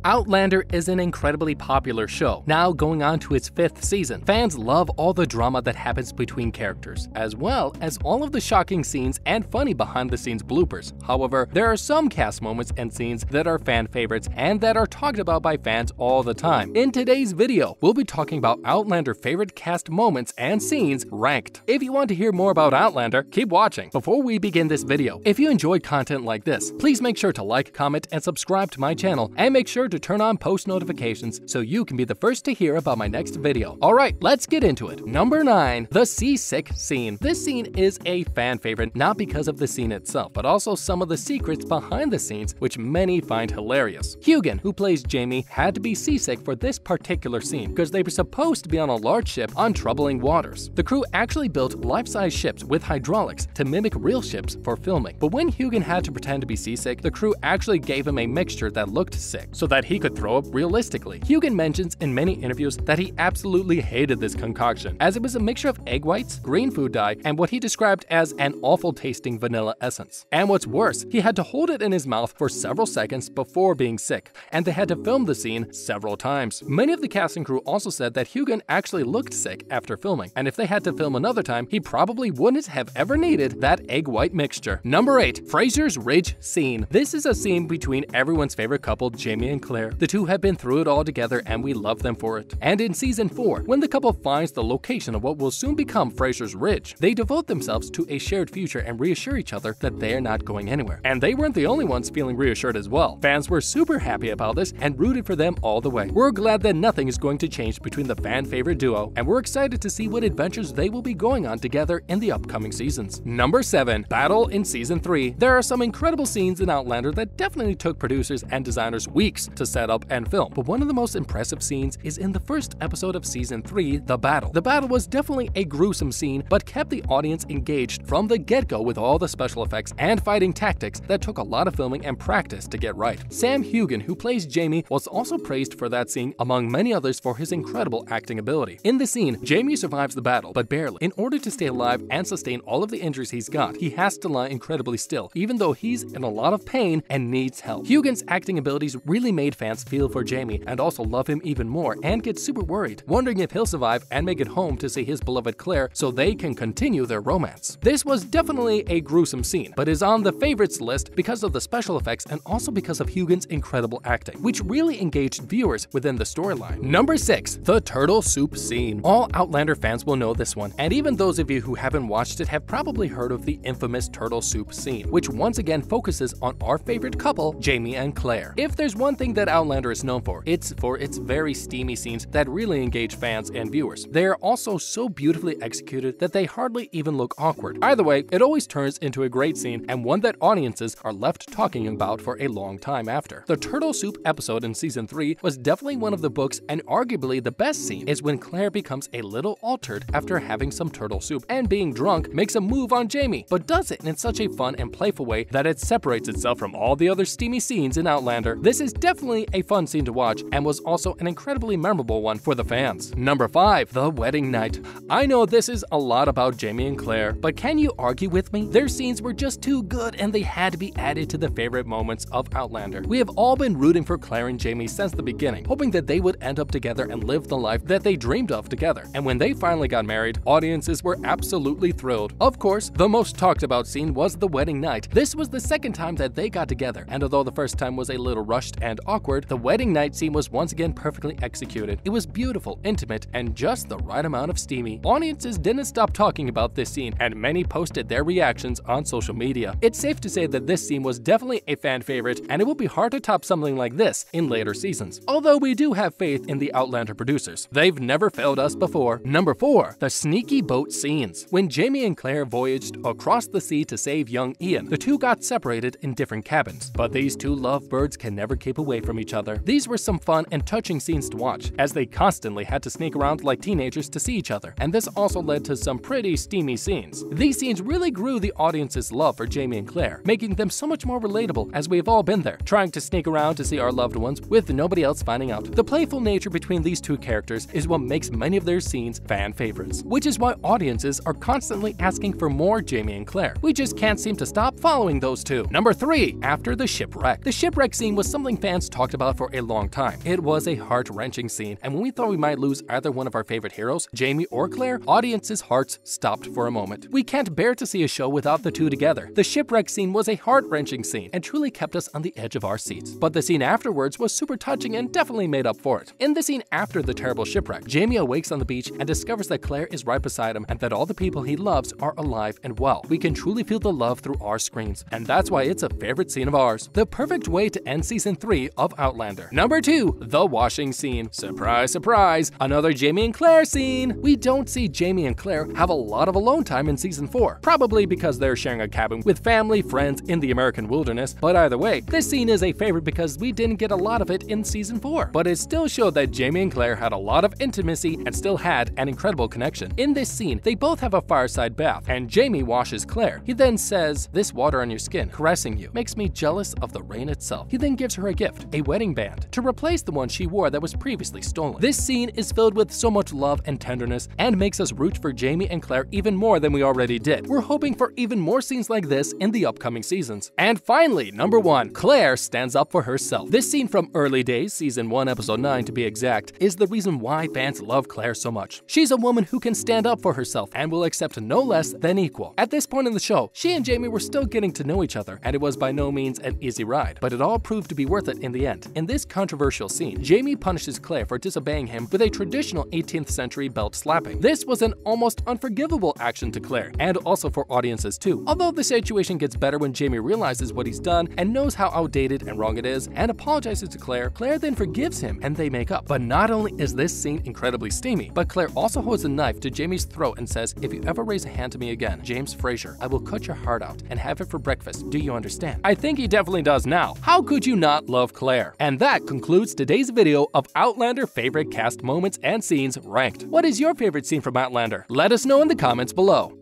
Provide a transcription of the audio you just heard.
Outlander is an incredibly popular show, now going on to its 5th season. Fans love all the drama that happens between characters, as well as all of the shocking scenes and funny behind-the-scenes bloopers. However, there are some cast moments and scenes that are fan favorites and that are talked about by fans all the time. In today's video, we'll be talking about Outlander favorite cast moments and scenes ranked. If you want to hear more about Outlander, keep watching. Before we begin this video, if you enjoy content like this, please make sure to like, comment, and subscribe to my channel, and make sure to turn on post notifications so you can be the first to hear about my next video. Alright, let's get into it. Number 9. The seasick scene. This scene is a fan favorite not because of the scene itself, but also some of the secrets behind the scenes which many find hilarious. Hugin, who plays Jamie, had to be seasick for this particular scene because they were supposed to be on a large ship on troubling waters. The crew actually built life-size ships with hydraulics to mimic real ships for filming, but when Hugin had to pretend to be seasick, the crew actually gave him a mixture that looked sick so that he could throw up realistically. Hugin mentions in many interviews that he absolutely hated this concoction, as it was a mixture of egg whites, green food dye, and what he described as an awful tasting vanilla essence. And what's worse, he had to hold it in his mouth for several seconds before being sick, and they had to film the scene several times. Many of the cast and crew also said that Hugin actually looked sick after filming, and if they had to film another time, he probably wouldn't have ever needed that egg white mixture. Number 8. Fraser's Ridge scene. This is a scene between everyone's favorite couple, Jamie and Claire. The two have been through it all together and we love them for it. And in season 4, when the couple finds the location of what will soon become Fraser's Ridge, they devote themselves to a shared future and reassure each other that they are not going anywhere. And they weren't the only ones feeling reassured as well. Fans were super happy about this and rooted for them all the way. We're glad that nothing is going to change between the fan favorite duo, and we're excited to see what adventures they will be going on together in the upcoming seasons. Number 7. Battle in season 3. There are some incredible scenes in Outlander that definitely took producers and designers weeks to set up and film, but one of the most impressive scenes is in the first episode of season 3, The Battle. The battle was definitely a gruesome scene, but kept the audience engaged from the get-go with all the special effects and fighting tactics that took a lot of filming and practice to get right. Sam Hugin, who plays Jamie, was also praised for that scene, among many others, for his incredible acting ability. In the scene, Jamie survives the battle, but barely. In order to stay alive and sustain all of the injuries he's got, he has to lie incredibly still, even though he's in a lot of pain and needs help. Hugin's acting abilities really made fans feel for Jamie and also love him even more and get super worried, wondering if he'll survive and make it home to see his beloved Claire so they can continue their romance. This was definitely a gruesome scene, but is on the favorites list because of the special effects and also because of Hugin's incredible acting, which really engaged viewers within the storyline. Number 6. The turtle soup scene. All Outlander fans will know this one, and even those of you who haven't watched it have probably heard of the infamous turtle soup scene, which once again focuses on our favorite couple, Jamie and Claire. If there's one thing that Outlander is known for, it's for its very steamy scenes that really engage fans and viewers. They are also so beautifully executed that they hardly even look awkward. Either way, it always turns into a great scene and one that audiences are left talking about for a long time after. The turtle soup episode in season 3 was definitely one of the books, and arguably the best scene is when Claire becomes a little altered after having some turtle soup and being drunk makes a move on Jamie, but does it in such a fun and playful way that it separates itself from all the other steamy scenes in Outlander. This is definitely a fun scene to watch and was also an incredibly memorable one for the fans. Number 5. The wedding night. I know this is a lot about Jamie and Claire, but can you argue with me? Their scenes were just too good and they had to be added to the favorite moments of Outlander. We have all been rooting for Claire and Jamie since the beginning, hoping that they would end up together and live the life that they dreamed of together. And when they finally got married, audiences were absolutely thrilled. Of course, the most talked about scene was the wedding night. This was the second time that they got together, and although the first time was a little rushed and awkward, the wedding night scene was once again perfectly executed. It was beautiful, intimate, and just the right amount of steamy. Audiences didn't stop talking about this scene, and many posted their reactions on social media. It's safe to say that this scene was definitely a fan favorite, and it will be hard to top something like this in later seasons. Although we do have faith in the Outlander producers. They've never failed us before. Number 4. The sneaky boat scenes. When Jamie and Claire voyaged across the sea to save young Ian, the two got separated in different cabins, but these two lovebirds can never keep away from each other. These were some fun and touching scenes to watch, as they constantly had to sneak around like teenagers to see each other, and this also led to some pretty steamy scenes. These scenes really grew the audience's love for Jamie and Claire, making them so much more relatable, as we've all been there, trying to sneak around to see our loved ones with nobody else finding out. The playful nature between these two characters is what makes many of their scenes fan favorites, which is why audiences are constantly asking for more Jamie and Claire. We just can't seem to stop following those two. Number 3. After the shipwreck. The shipwreck scene was something fans talked about for a long time. It was a heart-wrenching scene, and when we thought we might lose either one of our favorite heroes, Jamie or Claire, audiences' hearts stopped for a moment. We can't bear to see a show without the two together. The shipwreck scene was a heart-wrenching scene and truly kept us on the edge of our seats. But the scene afterwards was super touching and definitely made up for it. In the scene after the terrible shipwreck, Jamie awakes on the beach and discovers that Claire is right beside him and that all the people he loves are alive and well. We can truly feel the love through our screens, and that's why it's a favorite scene of ours. The perfect way to end season 3 of Outlander. Number 2, the washing scene. Surprise, surprise, another Jamie and Claire scene. We don't see Jamie and Claire have a lot of alone time in season 4, probably because they're sharing a cabin with family, friends in the American wilderness, but either way, this scene is a favorite because we didn't get a lot of it in season 4. But it still showed that Jamie and Claire had a lot of intimacy and still had an incredible connection. In this scene, they both have a fireside bath, and Jamie washes Claire. He then says, "This water on your skin, caressing you, makes me jealous of the rain itself." He then gives her a gift, a wedding band, to replace the one she wore that was previously stolen. This scene is filled with so much love and tenderness and makes us root for Jamie and Claire even more than we already did. We're hoping for even more scenes like this in the upcoming seasons. And finally, number 1, Claire stands up for herself. This scene from Early Days, season 1, episode 9 to be exact, is the reason why fans love Claire so much. She's a woman who can stand up for herself and will accept no less than equal. At this point in the show, she and Jamie were still getting to know each other, and it was by no means an easy ride, but it all proved to be worth it in the end. In this controversial scene, Jamie punishes Claire for disobeying him with a traditional 18th century belt slapping. This was an almost unforgivable action to Claire, and also for audiences too. Although the situation gets better when Jamie realizes what he's done and knows how outdated and wrong it is, and apologizes to Claire, Claire then forgives him and they make up. But not only is this scene incredibly steamy, but Claire also holds a knife to Jamie's throat and says, "If you ever raise a hand to me again, James Fraser, I will cut your heart out and have it for breakfast. Do you understand?" I think he definitely does now. How could you not love Claire? And that concludes today's video of Outlander favorite cast moments and scenes ranked. What is your favorite scene from Outlander? Let us know in the comments below.